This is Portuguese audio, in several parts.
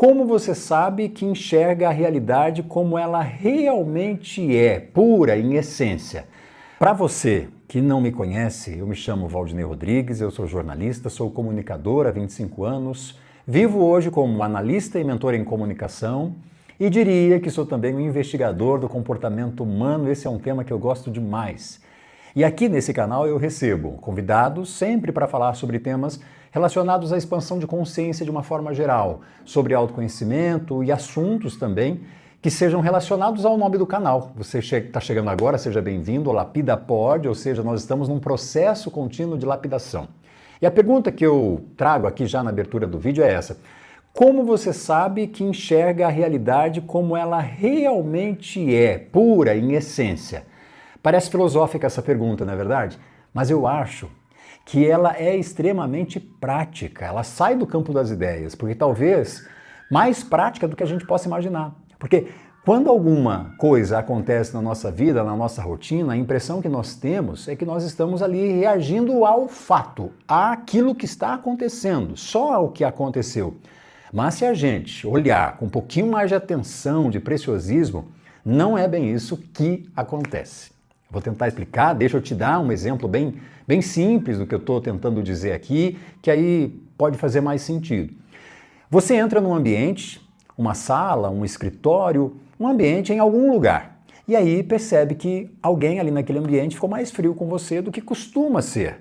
Como você sabe que enxerga a realidade como ela realmente é, pura em essência? Para você que não me conhece, eu me chamo Valdinei Rodrigues, eu sou jornalista, sou comunicador há 25 anos, vivo hoje como analista e mentor em comunicação e diria que sou também um investigador do comportamento humano. Esse é um tema que eu gosto demais. E aqui nesse canal eu recebo convidados sempre para falar sobre temas relacionados à expansão de consciência de uma forma geral, sobre autoconhecimento e assuntos também que sejam relacionados ao nome do canal. Você está chegando agora, seja bem-vindo ao LapidaPod, ou seja, nós estamos num processo contínuo de lapidação. E a pergunta que eu trago aqui já na abertura do vídeo é essa: como você sabe que enxerga a realidade como ela realmente é, pura em essência? Parece filosófica essa pergunta, não é verdade? Mas eu acho que ela é extremamente prática, ela sai do campo das ideias, porque talvez mais prática do que a gente possa imaginar. Porque quando alguma coisa acontece na nossa vida, na nossa rotina, a impressão que nós temos é que nós estamos ali reagindo ao fato, àquilo que está acontecendo, só ao que aconteceu. Mas se a gente olhar com um pouquinho mais de atenção, de preciosismo, não é bem isso que acontece. Vou tentar explicar, deixa eu te dar um exemplo bem simples do que eu estou tentando dizer aqui, que aí pode fazer mais sentido. Você entra num ambiente, uma sala, um escritório, um ambiente em algum lugar, e aí percebe que alguém ali naquele ambiente ficou mais frio com você do que costuma ser.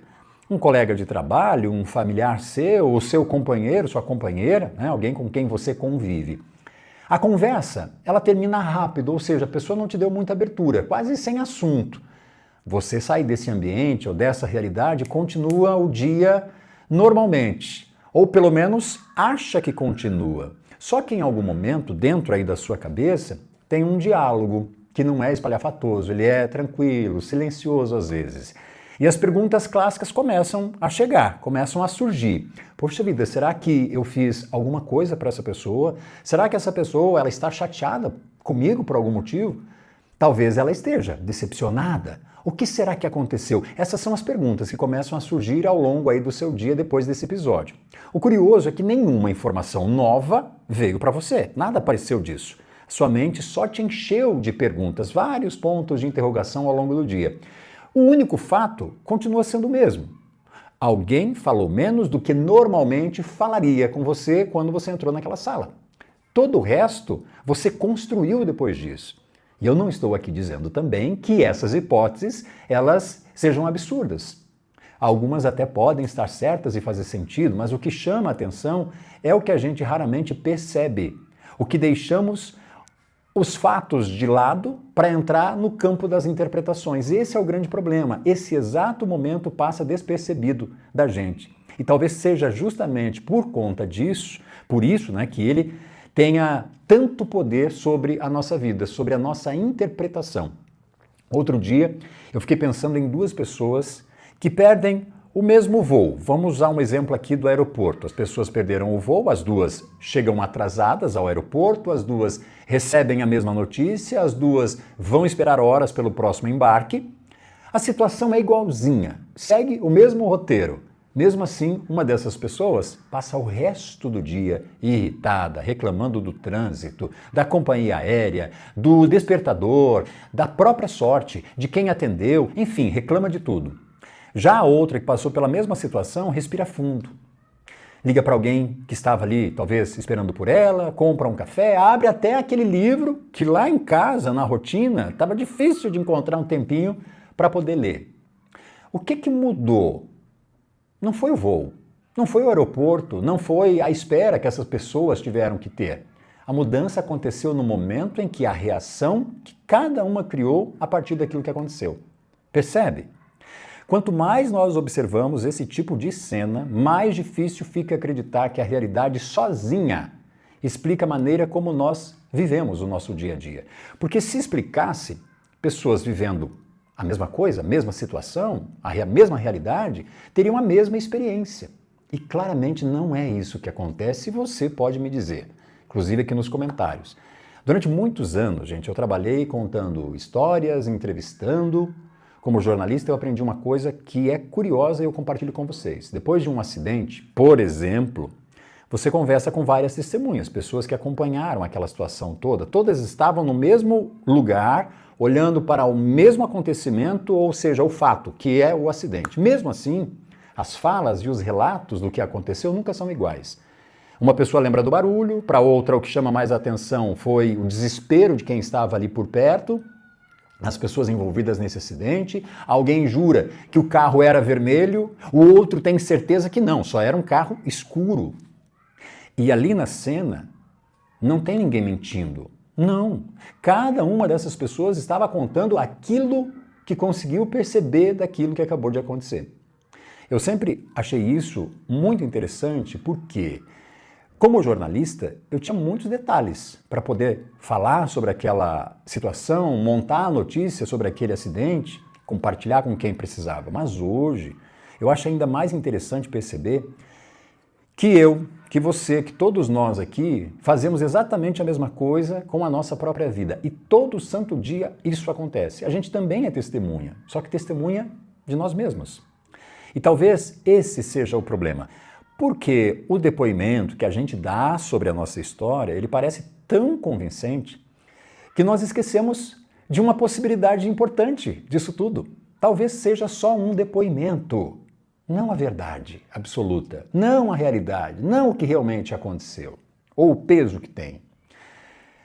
Um colega de trabalho, um familiar seu, o seu companheiro, sua companheira, né, alguém com quem você convive. A conversa, ela termina rápido, ou seja, a pessoa não te deu muita abertura, quase sem assunto. Você sai desse ambiente ou dessa realidade e continua o dia normalmente, ou pelo menos acha que continua. Só que em algum momento, dentro aí da sua cabeça, tem um diálogo que não é espalhafatoso, ele é tranquilo, silencioso às vezes. E as perguntas clássicas começam a chegar, começam a surgir. Poxa vida, será que eu fiz alguma coisa para essa pessoa? Será que essa pessoa ela está chateada comigo por algum motivo? Talvez ela esteja decepcionada. O que será que aconteceu? Essas são as perguntas que começam a surgir ao longo aí do seu dia depois desse episódio. O curioso é que nenhuma informação nova veio para você, nada apareceu disso. Sua mente só te encheu de perguntas, vários pontos de interrogação ao longo do dia. O único fato continua sendo o mesmo. Alguém falou menos do que normalmente falaria com você quando você entrou naquela sala. Todo o resto você construiu depois disso. E eu não estou aqui dizendo também que essas hipóteses elas sejam absurdas. Algumas até podem estar certas e fazer sentido, mas o que chama a atenção é o que a gente raramente percebe. O que deixamos os fatos de lado para entrar no campo das interpretações. Esse é o grande problema. Esse exato momento passa despercebido da gente. E talvez seja justamente por conta disso, por isso, né, que ele tenha tanto poder sobre a nossa vida, sobre a nossa interpretação. Outro dia, eu fiquei pensando em duas pessoas que perdem o mesmo voo. Vamos usar um exemplo aqui do aeroporto. As pessoas perderam o voo, as duas chegam atrasadas ao aeroporto, as duas recebem a mesma notícia, as duas vão esperar horas pelo próximo embarque. A situação é igualzinha, segue o mesmo roteiro. Mesmo assim, uma dessas pessoas passa o resto do dia irritada, reclamando do trânsito, da companhia aérea, do despertador, da própria sorte, de quem atendeu, enfim, reclama de tudo. Já a outra que passou pela mesma situação respira fundo. Liga para alguém que estava ali, talvez esperando por ela, compra um café, abre até aquele livro que lá em casa, na rotina, estava difícil de encontrar um tempinho para poder ler. O que mudou? Não foi o voo, não foi o aeroporto, não foi a espera que essas pessoas tiveram que ter. A mudança aconteceu no momento em que a reação que cada uma criou a partir daquilo que aconteceu. Percebe? Quanto mais nós observamos esse tipo de cena, mais difícil fica acreditar que a realidade sozinha explica a maneira como nós vivemos o nosso dia a dia. Porque se explicasse pessoas vivendo a mesma coisa, a mesma situação, a mesma realidade, teriam a mesma experiência. E claramente não é isso que acontece e você pode me dizer, inclusive aqui nos comentários. Durante muitos anos, gente, eu trabalhei contando histórias, entrevistando. Como jornalista, eu aprendi uma coisa que é curiosa e eu compartilho com vocês. Depois de um acidente, por exemplo, Você conversa com várias testemunhas, pessoas que acompanharam aquela situação toda. Todas estavam no mesmo lugar, olhando para o mesmo acontecimento, ou seja, o fato, que é o acidente. Mesmo assim, as falas e os relatos do que aconteceu nunca são iguais. Uma pessoa lembra do barulho, para outra o que chama mais atenção foi o desespero de quem estava ali por perto, as pessoas envolvidas nesse acidente. Alguém jura que o carro era vermelho, o outro tem certeza que não, só era um carro escuro. E ali na cena não tem ninguém mentindo. Não. Cada uma dessas pessoas estava contando aquilo que conseguiu perceber daquilo que acabou de acontecer. Eu sempre achei isso muito interessante porque, como jornalista, eu tinha muitos detalhes para poder falar sobre aquela situação, montar a notícia sobre aquele acidente, compartilhar com quem precisava. Mas hoje, eu acho ainda mais interessante perceber que eu, que você, que todos nós aqui fazemos exatamente a mesma coisa com a nossa própria vida. E todo santo dia isso acontece. A gente também é testemunha, só que testemunha de nós mesmos. E talvez esse seja o problema. Porque o depoimento que a gente dá sobre a nossa história, ele parece tão convincente que nós esquecemos de uma possibilidade importante disso tudo. Talvez seja só um depoimento, não a verdade absoluta, não a realidade, não o que realmente aconteceu, ou o peso que tem.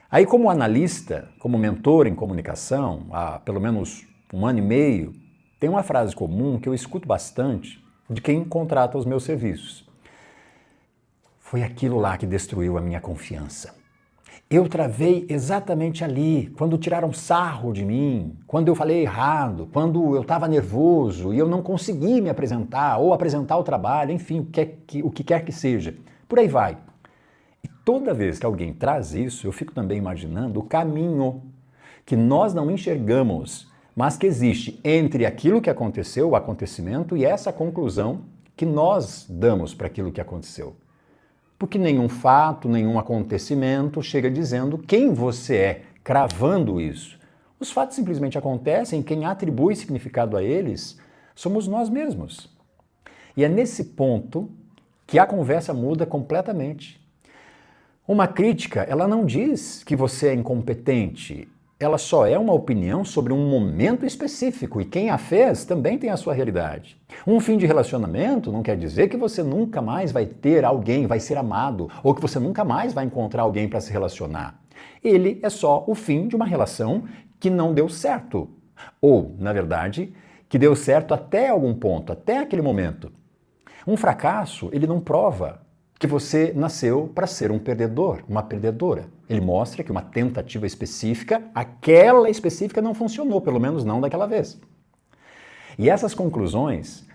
Aí, como analista, como mentor em comunicação, há pelo menos 1 ano e meio, tem uma frase comum que eu escuto bastante de quem contrata os meus serviços. Foi aquilo lá que destruiu a minha confiança. Eu travei exatamente ali, quando tiraram sarro de mim, quando eu falei errado, quando eu estava nervoso e eu não consegui me apresentar ou apresentar o trabalho, enfim, o que quer que seja. Por aí vai. E toda vez que alguém traz isso, eu fico também imaginando o caminho que nós não enxergamos, mas que existe entre aquilo que aconteceu, o acontecimento, e essa conclusão que nós damos para aquilo que aconteceu. Porque nenhum fato, nenhum acontecimento chega dizendo quem você é, cravando isso. Os fatos simplesmente acontecem, quem atribui significado a eles somos nós mesmos. E é nesse ponto que a conversa muda completamente. Uma crítica, ela não diz que você é incompetente, ela só é uma opinião sobre um momento específico e quem a fez também tem a sua realidade. Um fim de relacionamento não quer dizer que você nunca mais vai ter alguém, vai ser amado, ou que você nunca mais vai encontrar alguém para se relacionar. Ele é só o fim de uma relação que não deu certo. Ou, na verdade, que deu certo até algum ponto, até aquele momento. Um fracasso, ele não prova que você nasceu para ser um perdedor, uma perdedora. Ele mostra que uma tentativa específica, aquela específica não funcionou, pelo menos não daquela vez. E essas conclusões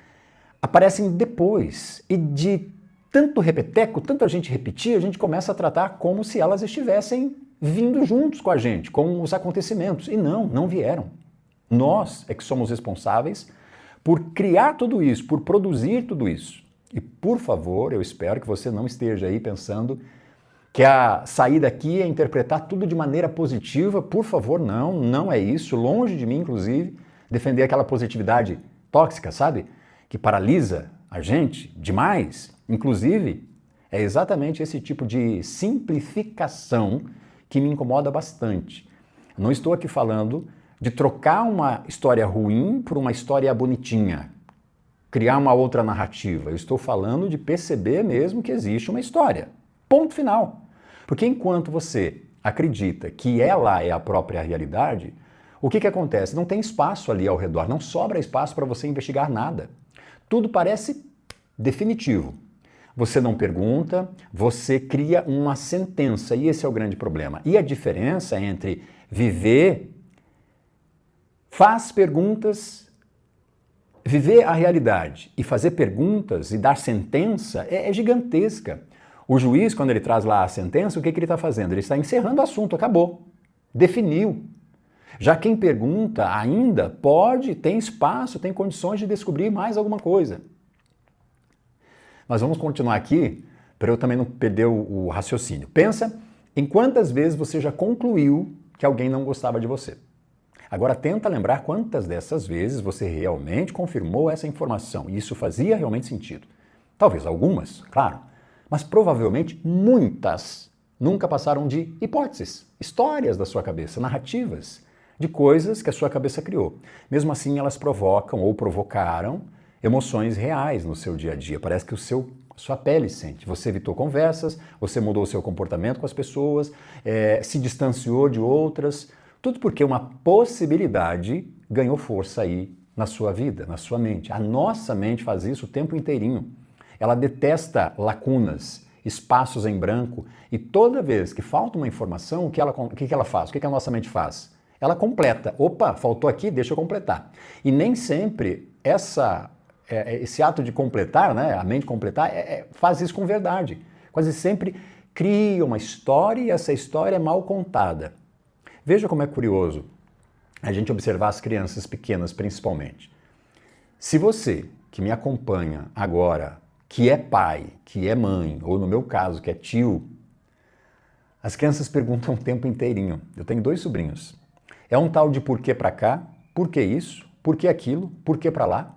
aparecem depois, e de tanto repeteco, tanta gente repetir, a gente começa a tratar como se elas estivessem vindo juntos com a gente, com os acontecimentos. E não vieram. Nós é que somos responsáveis por criar tudo isso, por produzir tudo isso. E, por favor, eu espero que você não esteja aí pensando que a saída aqui é interpretar tudo de maneira positiva. Por favor, não é isso. Longe de mim, inclusive, defender aquela positividade tóxica, sabe? Que paralisa a gente demais. Inclusive, é exatamente esse tipo de simplificação que me incomoda bastante. Eu não estou aqui falando de trocar uma história ruim por uma história bonitinha, criar uma outra narrativa. Eu estou falando de perceber mesmo que existe uma história. Ponto final. Porque enquanto você acredita que ela é a própria realidade, o que acontece? Não tem espaço ali ao redor, não sobra espaço para você investigar nada. Tudo parece definitivo. Você não pergunta, você cria uma sentença, e esse é o grande problema. E a diferença entre viver, faz perguntas, viver a realidade e fazer perguntas e dar sentença é gigantesca. O juiz, quando ele traz lá a sentença, o que ele está fazendo? Ele está encerrando o assunto, acabou. Definiu. Já quem pergunta ainda pode, tem espaço, tem condições de descobrir mais alguma coisa. Mas vamos continuar aqui, para eu também não perder o raciocínio. Pensa em quantas vezes você já concluiu que alguém não gostava de você. Agora tenta lembrar quantas dessas vezes você realmente confirmou essa informação e isso fazia realmente sentido. Talvez algumas, claro, Mas provavelmente muitas nunca passaram de hipóteses, histórias da sua cabeça, narrativas de coisas que a sua cabeça criou. Mesmo assim, elas provocam ou provocaram emoções reais no seu dia a dia. Parece que sua pele sente. Você evitou conversas, você mudou o seu comportamento com as pessoas, se distanciou de outras. Tudo porque uma possibilidade ganhou força aí na sua vida, na sua mente. A nossa mente faz isso o tempo inteirinho. Ela detesta lacunas, espaços em branco, e toda vez que falta uma informação, o que ela faz? O que a nossa mente faz? Ela completa. Opa, faltou aqui, deixa eu completar. E nem sempre esse ato de completar, né, a mente completar, faz isso com verdade. Quase sempre cria uma história e essa história é mal contada. Veja como é curioso a gente observar as crianças pequenas principalmente. Se você, que me acompanha agora, que é pai, que é mãe, ou no meu caso, que é tio, as crianças perguntam o tempo inteirinho. Eu tenho 2 sobrinhos. É um tal de por que pra cá, por que isso, por que aquilo, por que pra lá.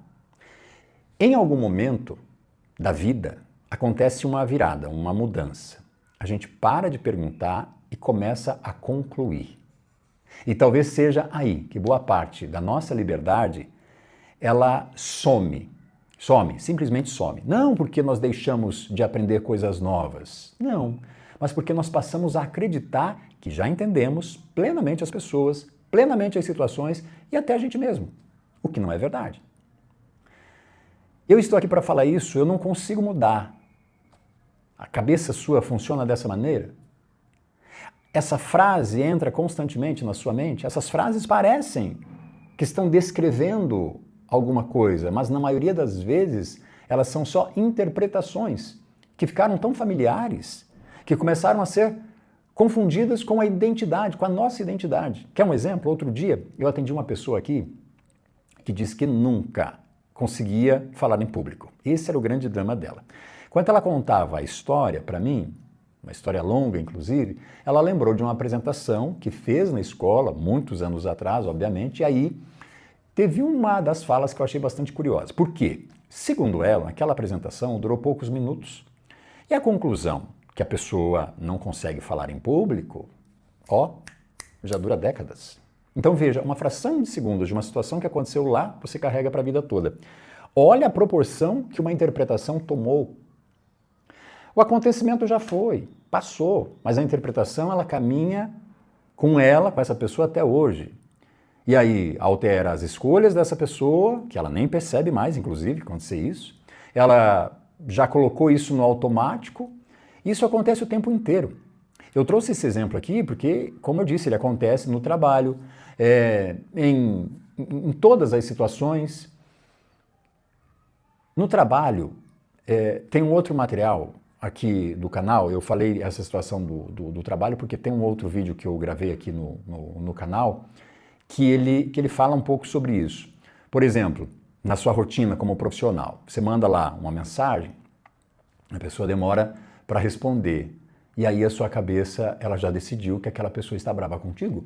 Em algum momento da vida, acontece uma virada, uma mudança. A gente para de perguntar e começa a concluir. E talvez seja aí que boa parte da nossa liberdade, ela some, simplesmente some. Não porque nós deixamos de aprender coisas novas, não, mas porque nós passamos a acreditar que já entendemos plenamente as pessoas, plenamente as situações e até a gente mesmo, o que não é verdade. Eu estou aqui para falar isso, eu não consigo mudar. A cabeça sua funciona dessa maneira? Essa frase entra constantemente na sua mente? Essas frases parecem que estão descrevendo alguma coisa, mas na maioria das vezes elas são só interpretações que ficaram tão familiares que começaram a ser confundidas com a identidade, com a nossa identidade. Quer um exemplo? Outro dia eu atendi uma pessoa aqui que disse que nunca conseguia falar em público. Esse era o grande drama dela. Quando ela contava a história para mim, uma história longa inclusive, ela lembrou de uma apresentação que fez na escola, muitos anos atrás, obviamente, e aí teve uma das falas que eu achei bastante curiosa. Por quê? Segundo ela, aquela apresentação durou poucos minutos. E a conclusão que a pessoa não consegue falar em público, já dura décadas. Então veja, uma fração de segundos de uma situação que aconteceu lá, você carrega para a vida toda. Olha a proporção que uma interpretação tomou. O acontecimento já foi, passou, mas a interpretação ela caminha com essa pessoa até hoje. E aí altera as escolhas dessa pessoa, que ela nem percebe mais, inclusive, acontecer isso. Ela já colocou isso no automático. Isso acontece o tempo inteiro. Eu trouxe esse exemplo aqui porque, como eu disse, ele acontece no trabalho, em todas as situações. No trabalho, tem um outro material aqui do canal, eu falei essa situação do trabalho porque tem um outro vídeo que eu gravei aqui no canal que ele fala um pouco sobre isso. Por exemplo, na sua rotina como profissional, você manda lá uma mensagem, a pessoa demora para responder. E aí a sua cabeça ela já decidiu que aquela pessoa está brava contigo.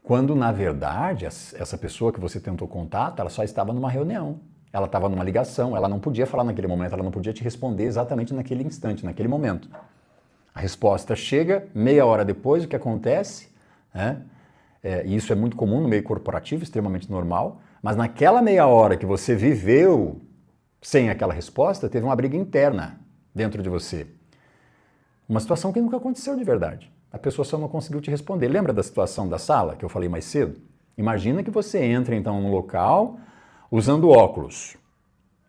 Quando, na verdade, essa pessoa que você tentou contato, ela só estava numa reunião. Ela estava numa ligação, ela não podia falar naquele momento, ela não podia te responder exatamente naquele instante, naquele momento. A resposta chega, meia hora depois, o que acontece, né? E isso é muito comum no meio corporativo, extremamente normal, mas naquela meia hora que você viveu sem aquela resposta, teve uma briga interna dentro de você. Uma situação que nunca aconteceu de verdade. A pessoa só não conseguiu te responder. Lembra da situação da sala que eu falei mais cedo? Imagina que você entra então num local usando óculos.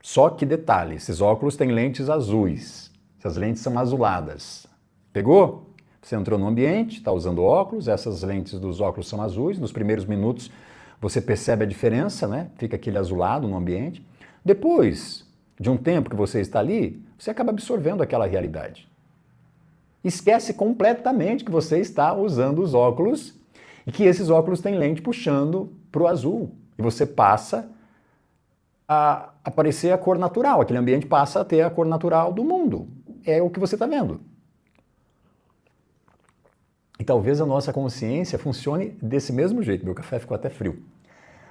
Só que detalhe, esses óculos têm lentes azuis. Essas lentes são azuladas. Pegou? Você entrou no ambiente, está usando óculos, essas lentes dos óculos são azuis. Nos primeiros minutos você percebe a diferença, né? Fica aquele azulado no ambiente. Depois de um tempo que você está ali, você acaba absorvendo aquela realidade. Esquece completamente que você está usando os óculos e que esses óculos têm lente puxando para o azul. E você passa a aparecer a cor natural. Aquele ambiente passa a ter a cor natural do mundo. É o que você está vendo. E talvez a nossa consciência funcione desse mesmo jeito. Meu café ficou até frio.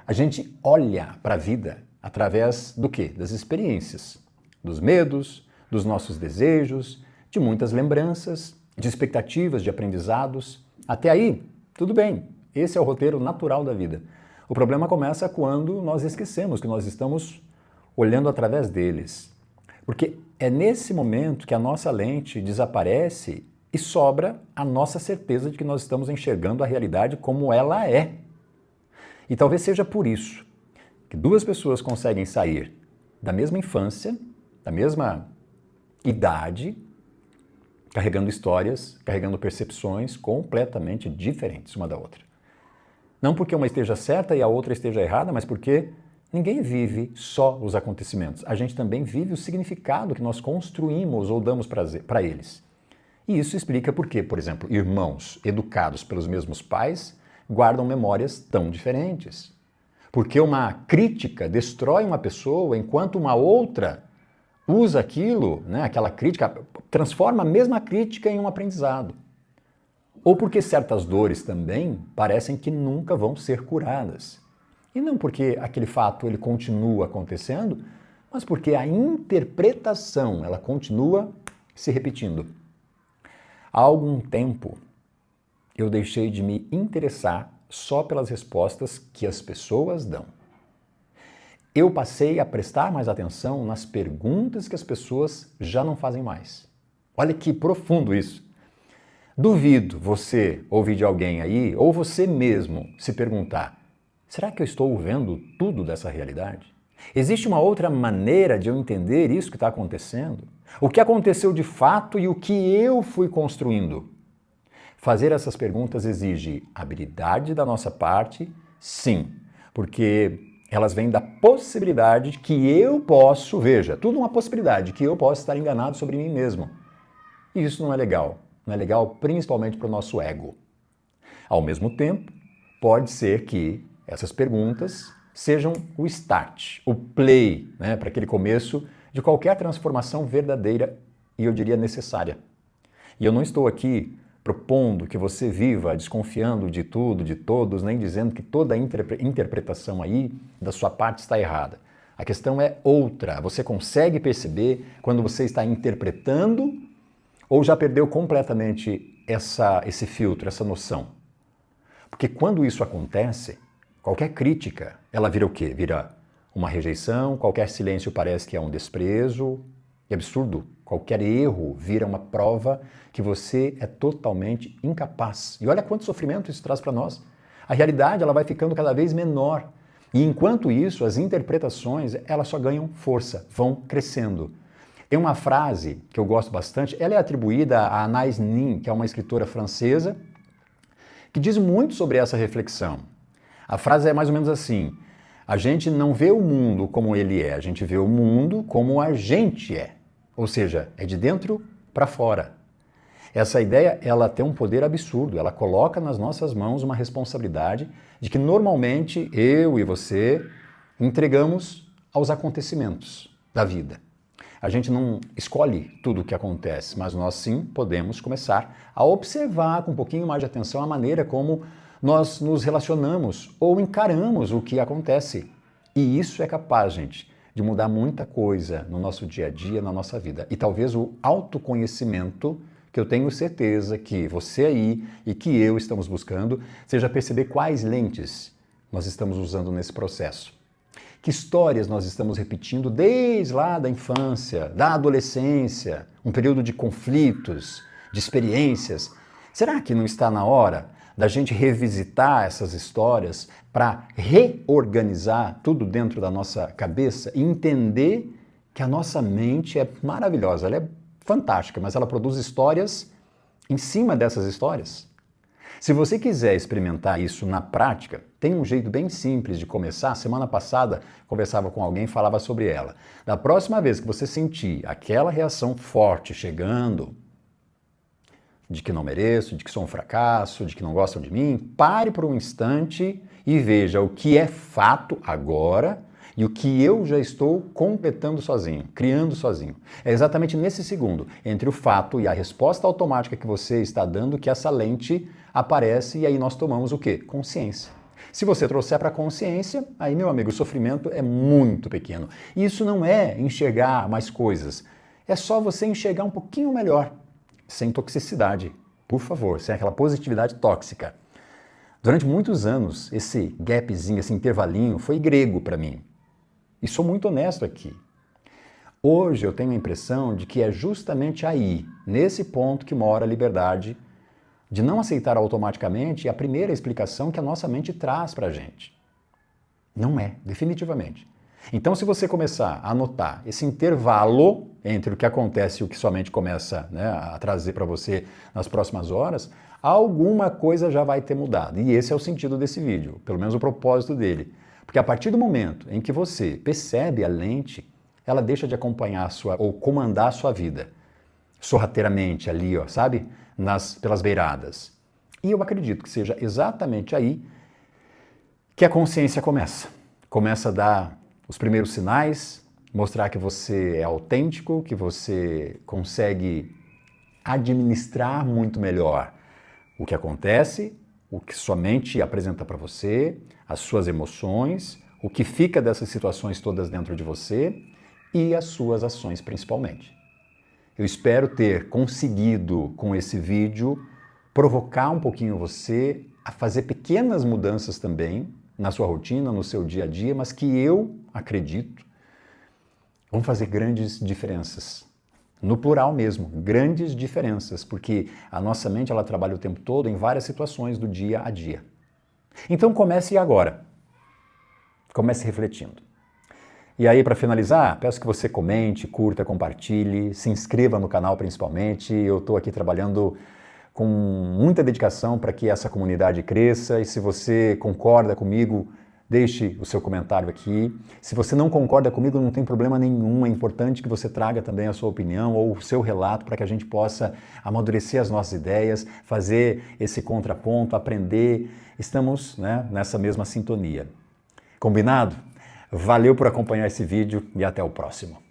A gente olha para a vida através do quê? Das experiências, dos medos, dos nossos desejos, de muitas lembranças, de expectativas, de aprendizados. Até aí, tudo bem. Esse é o roteiro natural da vida. O problema começa quando nós esquecemos que nós estamos olhando através deles. Porque é nesse momento que a nossa lente desaparece e sobra a nossa certeza de que nós estamos enxergando a realidade como ela é. E talvez seja por isso que duas pessoas conseguem sair da mesma infância, da mesma idade, carregando histórias, carregando percepções completamente diferentes uma da outra. Não porque uma esteja certa e a outra esteja errada, mas porque ninguém vive só os acontecimentos. A gente também vive o significado que nós construímos ou damos para eles. E isso explica por que, por exemplo, irmãos educados pelos mesmos pais guardam memórias tão diferentes. Porque uma crítica destrói uma pessoa enquanto uma outra usa aquilo, né, aquela crítica, transforma a mesma crítica em um aprendizado. Ou porque certas dores também parecem que nunca vão ser curadas. E não porque aquele fato ele continua acontecendo, mas porque a interpretação ela continua se repetindo. Há algum tempo eu deixei de me interessar só pelas respostas que as pessoas dão. Eu passei a prestar mais atenção nas perguntas que as pessoas já não fazem mais. Olha que profundo isso. Duvido você ouvir de alguém aí, ou você mesmo se perguntar: será que eu estou vendo tudo dessa realidade? Existe uma outra maneira de eu entender isso que está acontecendo? O que aconteceu de fato e o que eu fui construindo? Fazer essas perguntas exige habilidade da nossa parte, sim, porque elas vêm da possibilidade de que eu posso, veja, tudo uma possibilidade, que eu posso estar enganado sobre mim mesmo. E isso não é legal. Não é legal principalmente para o nosso ego. Ao mesmo tempo, pode ser que essas perguntas sejam o start, o play, né, para aquele começo de qualquer transformação verdadeira e eu diria necessária. E eu não estou aqui propondo que você viva desconfiando de tudo, de todos, nem dizendo que toda a interpretação aí da sua parte está errada. A questão é outra. Você consegue perceber quando você está interpretando ou já perdeu completamente esse filtro, essa noção? Porque quando isso acontece, qualquer crítica, ela vira o quê? Vira uma rejeição, qualquer silêncio parece que é um desprezo. É absurdo. Qualquer erro vira uma prova que você é totalmente incapaz. E olha quanto sofrimento isso traz para nós. A realidade ela vai ficando cada vez menor. E enquanto isso, as interpretações elas só ganham força, vão crescendo. Tem uma frase que eu gosto bastante, ela é atribuída a Anais Nin, que é uma escritora francesa, que diz muito sobre essa reflexão. A frase é mais ou menos assim: a gente não vê o mundo como ele é, a gente vê o mundo como a gente é. Ou seja, é de dentro para fora. Essa ideia, ela tem um poder absurdo, ela coloca nas nossas mãos uma responsabilidade de que normalmente eu e você entregamos aos acontecimentos da vida. A gente não escolhe tudo o que acontece, mas nós sim podemos começar a observar com um pouquinho mais de atenção a maneira como nós nos relacionamos ou encaramos o que acontece. E isso é capaz, gente, de mudar muita coisa no nosso dia a dia, na nossa vida. E talvez o autoconhecimento, que eu tenho certeza que você aí e que eu estamos buscando, seja perceber quais lentes nós estamos usando nesse processo. Que histórias nós estamos repetindo desde lá da infância, da adolescência, um período de conflitos, de experiências. Será que não está na hora da gente revisitar essas histórias para reorganizar tudo dentro da nossa cabeça e entender que a nossa mente é maravilhosa, ela é fantástica, mas ela produz histórias em cima dessas histórias. Se você quiser experimentar isso na prática, tem um jeito bem simples de começar. Semana passada, conversava com alguém e falava sobre ela. Da próxima vez que você sentir aquela reação forte chegando, de que não mereço, de que sou um fracasso, de que não gostam de mim, pare por um instante e veja o que é fato agora e o que eu já estou completando sozinho, criando sozinho. É exatamente nesse segundo, entre o fato e a resposta automática que você está dando, que essa lente aparece e aí nós tomamos o quê? Consciência. Se você trouxer para a consciência, aí, meu amigo, o sofrimento é muito pequeno. Isso não é enxergar mais coisas. É só você enxergar um pouquinho melhor, sem toxicidade, por favor, sem aquela positividade tóxica. Durante muitos anos, esse gapzinho, esse intervalinho, foi grego para mim. E sou muito honesto aqui. Hoje eu tenho a impressão de que é justamente aí, nesse ponto, que mora a liberdade de não aceitar automaticamente a primeira explicação que a nossa mente traz para a gente. Não é, definitivamente. Então, se você começar a notar esse intervalo entre o que acontece e o que sua mente começa, né, a trazer para você nas próximas horas, alguma coisa já vai ter mudado. E esse é o sentido desse vídeo, pelo menos o propósito dele. Porque a partir do momento em que você percebe a lente, ela deixa de acompanhar ou comandar a sua vida sorrateiramente ali, ó, sabe? Pelas beiradas. E eu acredito que seja exatamente aí que a consciência começa. Começa a dar os primeiros sinais, mostrar que você é autêntico, que você consegue administrar muito melhor o que acontece, o que sua mente apresenta para você, as suas emoções, o que fica dessas situações todas dentro de você e as suas ações principalmente. Eu espero ter conseguido, com esse vídeo, provocar um pouquinho você a fazer pequenas mudanças também na sua rotina, no seu dia a dia, mas que eu acredito vão fazer grandes diferenças. No plural mesmo, grandes diferenças, porque a nossa mente ela trabalha o tempo todo em várias situações do dia a dia. Então comece agora. Comece refletindo. E aí, para finalizar, peço que você comente, curta, compartilhe, se inscreva no canal principalmente. Eu estou aqui trabalhando com muita dedicação para que essa comunidade cresça e se você concorda comigo, deixe o seu comentário aqui. Se você não concorda comigo, não tem problema nenhum, é importante que você traga também a sua opinião ou o seu relato para que a gente possa amadurecer as nossas ideias, fazer esse contraponto, aprender. Estamos, né, nessa mesma sintonia. Combinado? Valeu por acompanhar esse vídeo e até o próximo.